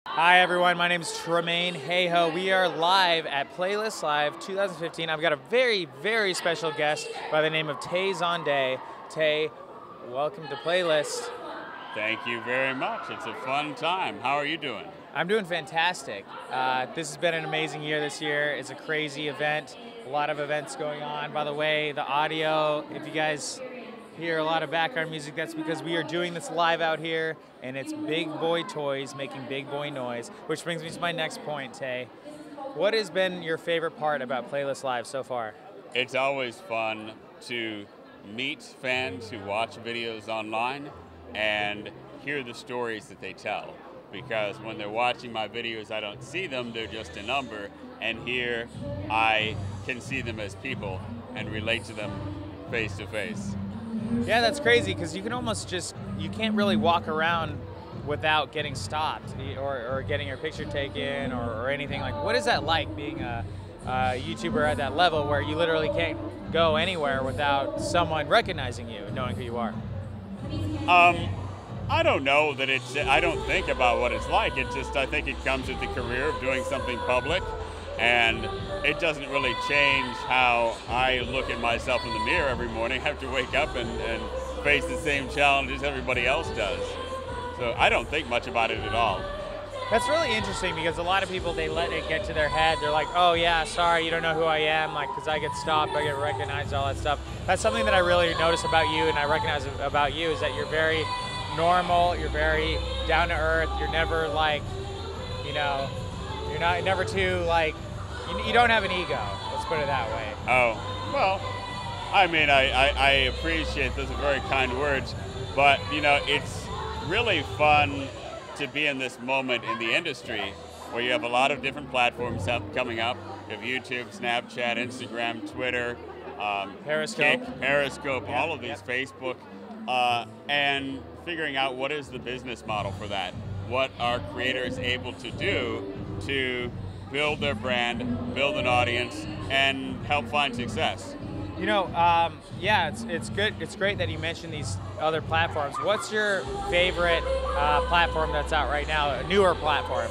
Hi everyone, my name is Tremain Hayhoe. We are live at Playlist Live 2015. I've got a very, very special guest by the name of Tay Zonday. Tay, welcome to Playlist. Thank you very much. It's a fun time. How are you doing? I'm doing fantastic. This has been an amazing year this year. It's a crazy event. A lot of events going on. By the way, the audio, if you guys hear a lot of background music, that's because we are doing this live out here, and it's big boy toys making big boy noise, which brings me to my next point, Tay. What has been your favorite part about Playlist Live so far? It's always fun to meet fans who watch videos online and hear the stories that they tell. Because when they're watching my videos, I don't see them, they're just a number, and here I can see them as people and relate to them face to face. Yeah, that's crazy, because you can almost you can't really walk around without getting stopped or getting your picture taken or anything. Like, what is that like, being a YouTuber at that level where you literally can't go anywhere without someone recognizing you and knowing who you are? I don't know that I don't think about what it's like. I think it comes with the career of doing something public, and it doesn't really change how I look at myself in the mirror every morning. I have to wake up and face the same challenges everybody else does. So I don't think much about it at all. That's really interesting, because a lot of people, they let it get to their head. They're like, oh yeah, sorry, you don't know who I am, like, because I get stopped, I get recognized, all that stuff. That's something that I really notice about you, and I recognize about you, is that you're very normal, you're very down to earth, you're never like, you're never too like, you don't have an ego, let's put it that way. Oh, well, I mean, I appreciate those are very kind words, but it's really fun to be in this moment in the industry where you have a lot of different platforms coming up. You have YouTube, Snapchat, Instagram, Twitter, Periscope, Periscope, all of these, Facebook, and figuring out what is the business model for that. What are creators able to do to build their brand, build an audience, and help find success? Yeah, it's good. It's great that you mentioned these other platforms. What's your favorite platform that's out right now, a newer platform?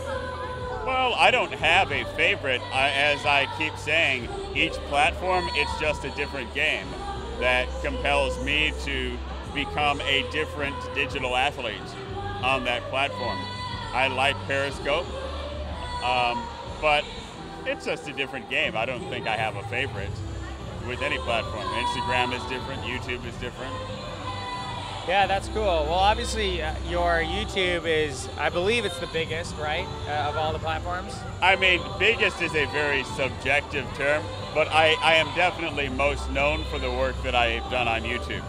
Well, I don't have a favorite. As I keep saying, each platform, it's just a different game that compels me to become a different digital athlete on that platform. I like Periscope, but it's just a different game. I don't think I have a favorite with any platform. Instagram is different, YouTube is different. Yeah, that's cool. Well, obviously, your YouTube is, I believe it's the biggest, right, of all the platforms? I mean, biggest is a very subjective term, but I am definitely most known for the work that I've done on YouTube.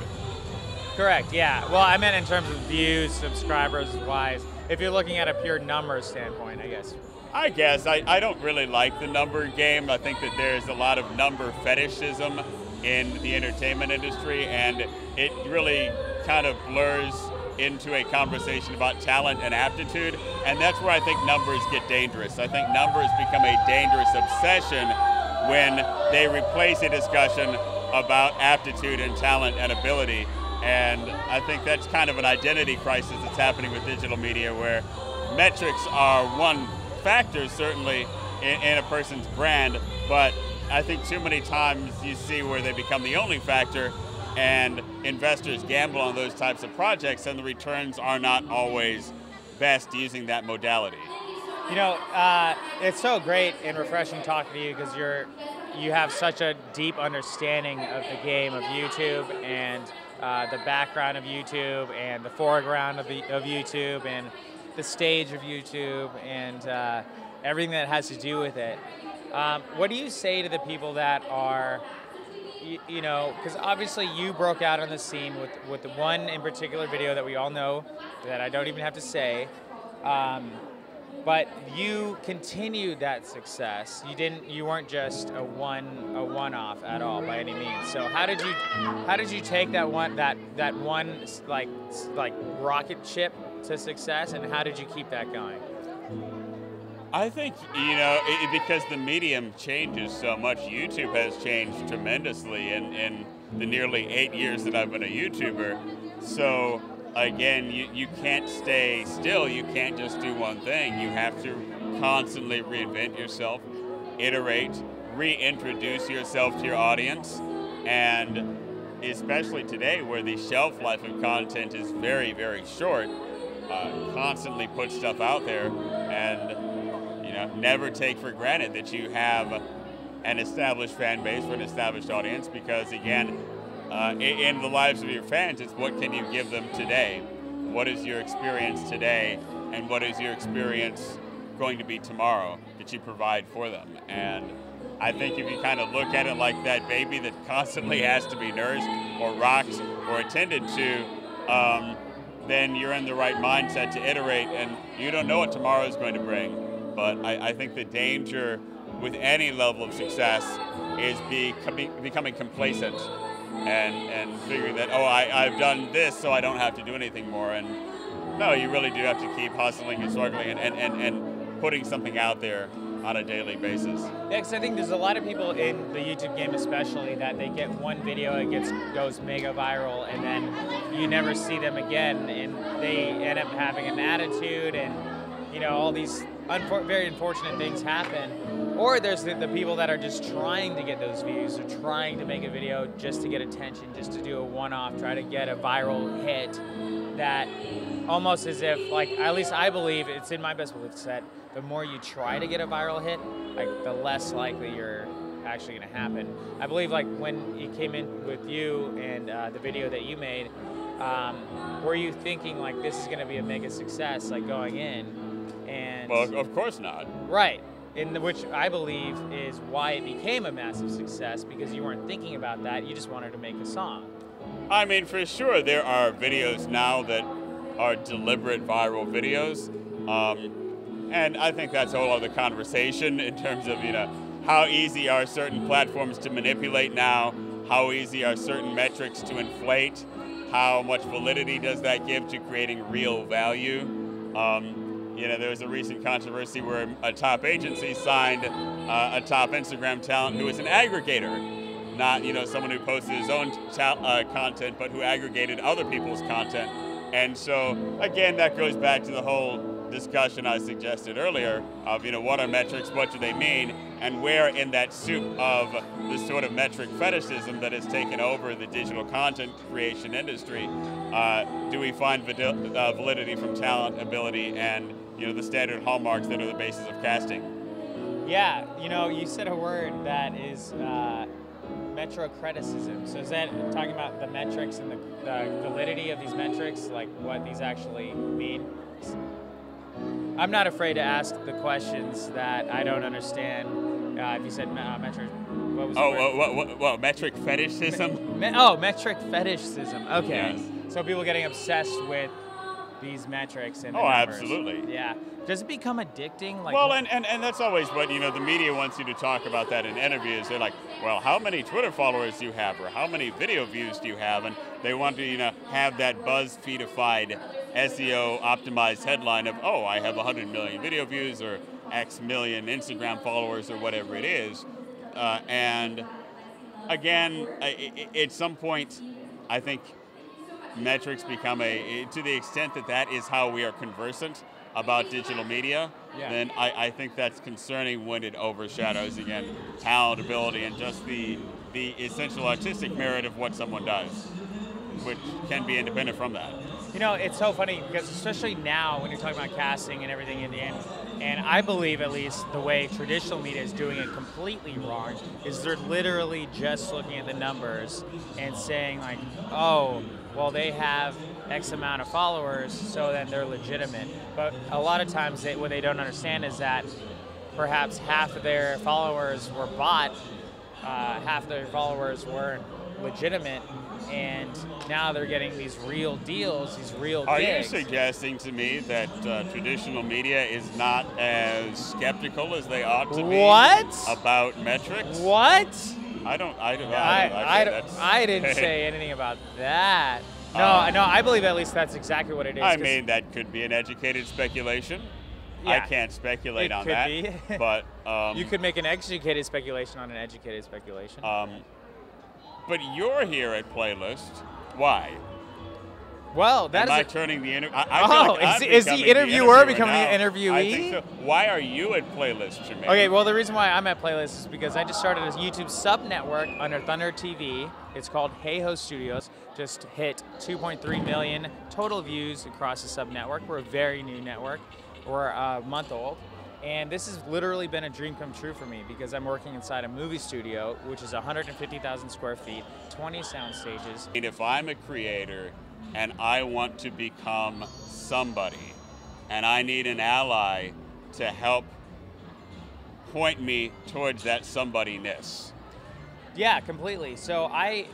Correct, yeah. Well, I meant in terms of views, subscribers-wise, if you're looking at a pure numbers standpoint, I guess. I don't really like the number game. I think that there's a lot of number fetishism in the entertainment industry, and it really kind of blurs into a conversation about talent and aptitude, and that's where I think numbers get dangerous. I think numbers become a dangerous obsession when they replace a discussion about aptitude and talent and ability, and I think that's kind of an identity crisis that's happening with digital media, where metrics are one factor, certainly, in a person's brand, but I think too many times you see where they become the only factor, and investors gamble on those types of projects, and the returns are not always best using that modality. It's so great and refreshing talking to you, because you have such a deep understanding of the game of YouTube, and the background of YouTube, and the foreground of YouTube, and the stage of YouTube, and everything that has to do with it. What do you say to the people that are, because obviously you broke out on the scene with the one in particular video that we all know, that I don't even have to say, but you continued that success. You weren't just a one-off at all by any means. So how did you take that one like rocket ship to success, and how did you keep that going? I think, because the medium changes so much, YouTube has changed tremendously in the nearly 8 years that I've been a YouTuber. So again, you can't stay still. You can't just do one thing. You have to constantly reinvent yourself, iterate, reintroduce yourself to your audience, and especially today where the shelf life of content is very, very short, constantly put stuff out there, and never take for granted that you have an established fan base or an established audience, because again, in the lives of your fans, it's what can you give them today? What is your experience today, and what is your experience going to be tomorrow that you provide for them? And I think if you kind of look at it like that baby that constantly has to be nursed or rocked or attended to, then you're in the right mindset to iterate, and you don't know what tomorrow is going to bring. But I think the danger with any level of success is becoming complacent and figuring that, oh, I've done this, so I don't have to do anything more. And no, you really do have to keep hustling and struggling and putting something out there on a daily basis. Yeah, because I think there's a lot of people in the YouTube game especially that they get one video, it goes mega viral, and then you never see them again, and they end up having an attitude, and all these very unfortunate things happen. Or there's the people that are just trying to get those views, or trying to make a video just to get attention, just to do a one-off, try to get a viral hit, that almost as if, like, at least I believe, it's in my best belief set, the more you try to get a viral hit, like, the less likely you're actually going to happen. I believe, like, when it came in with you and the video that you made, were you thinking, like, this is going to be a mega success, like, going in? And well, of course not. Right. Which I believe is why it became a massive success, because you weren't thinking about that, you just wanted to make a song. I mean, for sure, there are videos now that are deliberate viral videos, and I think that's a whole other conversation in terms of, how easy are certain platforms to manipulate now, how easy are certain metrics to inflate, how much validity does that give to creating real value. There was a recent controversy where a top agency signed a top Instagram talent who was an aggregator, not someone who posted his own content, but who aggregated other people's content. And so again, that goes back to the whole discussion I suggested earlier of what are metrics, what do they mean, and where in that soup of the sort of metric fetishism that has taken over the digital content creation industry, do we find validity from talent, ability, and the standard hallmarks that are the basis of casting? Yeah, you said a word that is metrocriticism. So is that talking about the metrics and the validity of these metrics, like what these actually mean? I'm not afraid to ask the questions that I don't understand. If you said metric, what was the word? Metric fetishism? Metric fetishism. Okay. Yes. So people getting obsessed with these metrics and the numbers. Absolutely. Yeah. Does it become addicting? Like, well, and that's always what, the media wants you to talk about that in interviews. They're like, well, how many Twitter followers do you have, or how many video views do you have? And they want to, have that BuzzFeedified SEO optimized headline of, oh, I have 100 million video views, or X million Instagram followers, or whatever it is. And again, at some point, I think metrics become to the extent that is how we are conversant about digital media, then I think that's concerning when it overshadows, again, talent, ability, and just the essential artistic merit of what someone does, which can be independent from that. It's so funny, because especially now when you're talking about casting and everything in the end, and I believe at least the way traditional media is doing it completely wrong is they're literally just looking at the numbers and saying, like, oh, well, they have X amount of followers, so then they're legitimate. But a lot of times what they don't understand is that perhaps half of their followers were bought, half of their followers weren't legitimate, and now they're getting these real deals, these real gigs. Are you suggesting to me that traditional media is not as skeptical as they ought to be about metrics? What? I didn't say anything about that. No, I believe at least that's exactly what it is. I mean, that could be an educated speculation. Yeah, I can't speculate on that. It could be. But you could make an educated speculation on an educated speculation. But you're here at Playlist. Why? Well, that Am is I turning the interview? Is the interviewer becoming the interviewee? I think so. Why are you at Playlist, Tremain? Okay, well, the reason why I'm at Playlist is because I just started a YouTube sub-network under Thunder TV. It's called Hayhoe Studios. Just hit 2.3 million total views across the sub-network. We're a very new network. We're a month old. And this has literally been a dream come true for me because I'm working inside a movie studio, which is 150,000 square feet, 20 sound stages. And if I'm a creator and I want to become somebody, and I need an ally to help point me towards that somebody-ness. Yeah, completely. So I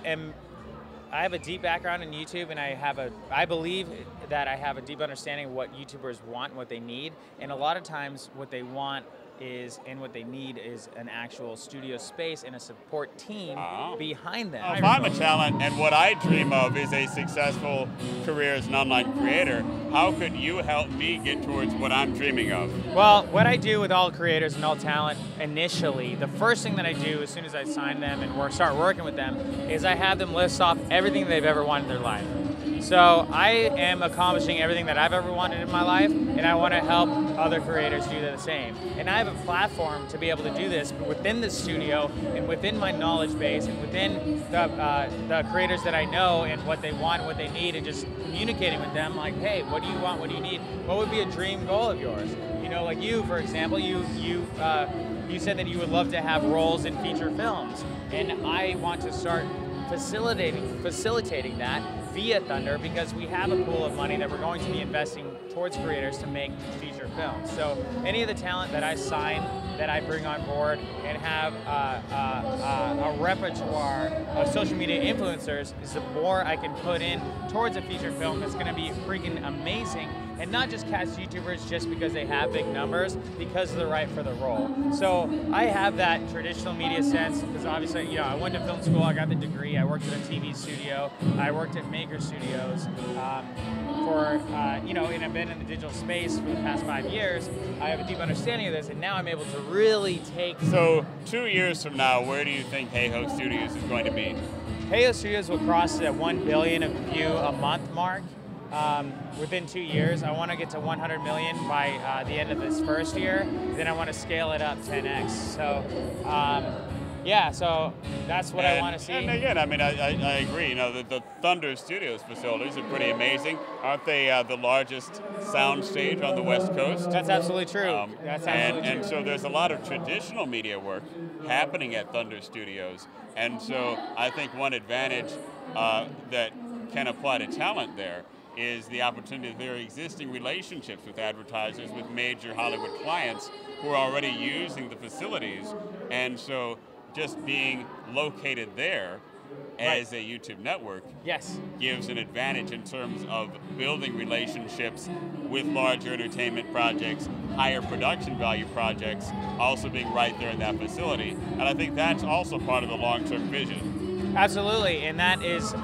have a deep background in YouTube, and I believe that I have a deep understanding of what YouTubers want and what they need. And a lot of times what they want and what they need is an actual studio space and a support team behind them. If I'm a talent and what I dream of is a successful career as an online creator, how could you help me get towards what I'm dreaming of? Well, what I do with all creators and all talent initially, the first thing that I do as soon as I sign them and start working with them is I have them list off everything they've ever wanted in their life. So I am accomplishing everything that I've ever wanted in my life, and I want to help other creators do the same. And I have a platform to be able to do this within the studio and within my knowledge base and within the creators that I know and what they want, what they need, and just communicating with them like, hey, what do you want, what do you need? What would be a dream goal of yours? You know, like you, for example, you said that you would love to have roles in feature films, and I want to start facilitating that via Thunder because we have a pool of money that we're going to be investing towards creators to make feature films. So any of the talent that I sign, that I bring on board and have a repertoire of social media influencers is the more I can put in towards a feature film that's going to be freaking amazing and not just cast YouTubers just because they have big numbers, because they're right for the role. So I have that traditional media sense because obviously, you know, I went to film school, I got the degree, I worked at a TV studio, I worked at Maker Studios you know, and I've been in the digital space for the past 5 years. I have a deep understanding of this, and now I'm able to really take. So 2 years from now, where do you think Hayhoe Studios is going to be? Hayhoe Studios will cross the 1 billion view a month mark. Within 2 years. I want to get to 100 million by the end of this first year. Then I want to scale it up 10x. So, yeah, so that's what I want to see. And again, I mean, I agree. You know, the Thunder Studios facilities are pretty amazing. Aren't they the largest sound stage on the West Coast? That's absolutely true. That's absolutely true. And so there's a lot of traditional media work happening at Thunder Studios. And so I think one advantage that can apply to talent there is the opportunity of their existing relationships with advertisers, with major Hollywood clients who are already using the facilities. And so just being located there as a YouTube network gives an advantage in terms of building relationships with larger entertainment projects, higher production value projects, also being right there in that facility. And I think that's also part of the long-term vision. Absolutely, and that is,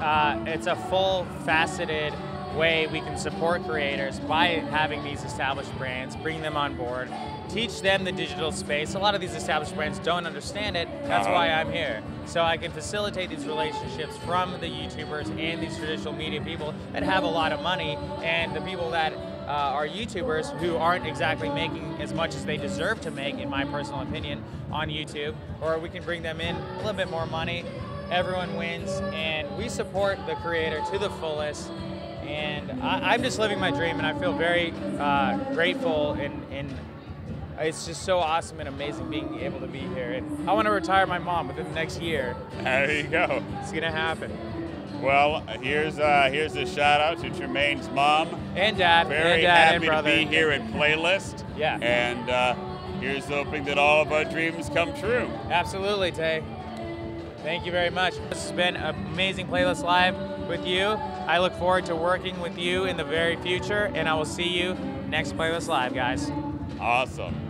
it's a full faceted way we can support creators by having these established brands, bring them on board, teach them the digital space. A lot of these established brands don't understand it. That's why I'm here. So I can facilitate these relationships from the YouTubers and these traditional media people that have a lot of money and the people that are YouTubers who aren't exactly making as much as they deserve to make, in my personal opinion, on YouTube. Or we can bring them in a little bit more money. Everyone wins, and we support the creator to the fullest. And I'm just living my dream, and I feel very grateful, and it's just so awesome and amazing being able to be here. And I want to retire my mom within the next year. There you go. It's gonna happen. Well, here's a shout out to Tremain's mom and dad. Very happy to be here at Playlist. Yeah. And here's hoping that all of our dreams come true. Absolutely, Tay. Thank you very much. This has been an amazing Playlist Live with you. I look forward to working with you in the very future, and I will see you next Playlist Live, guys. Awesome.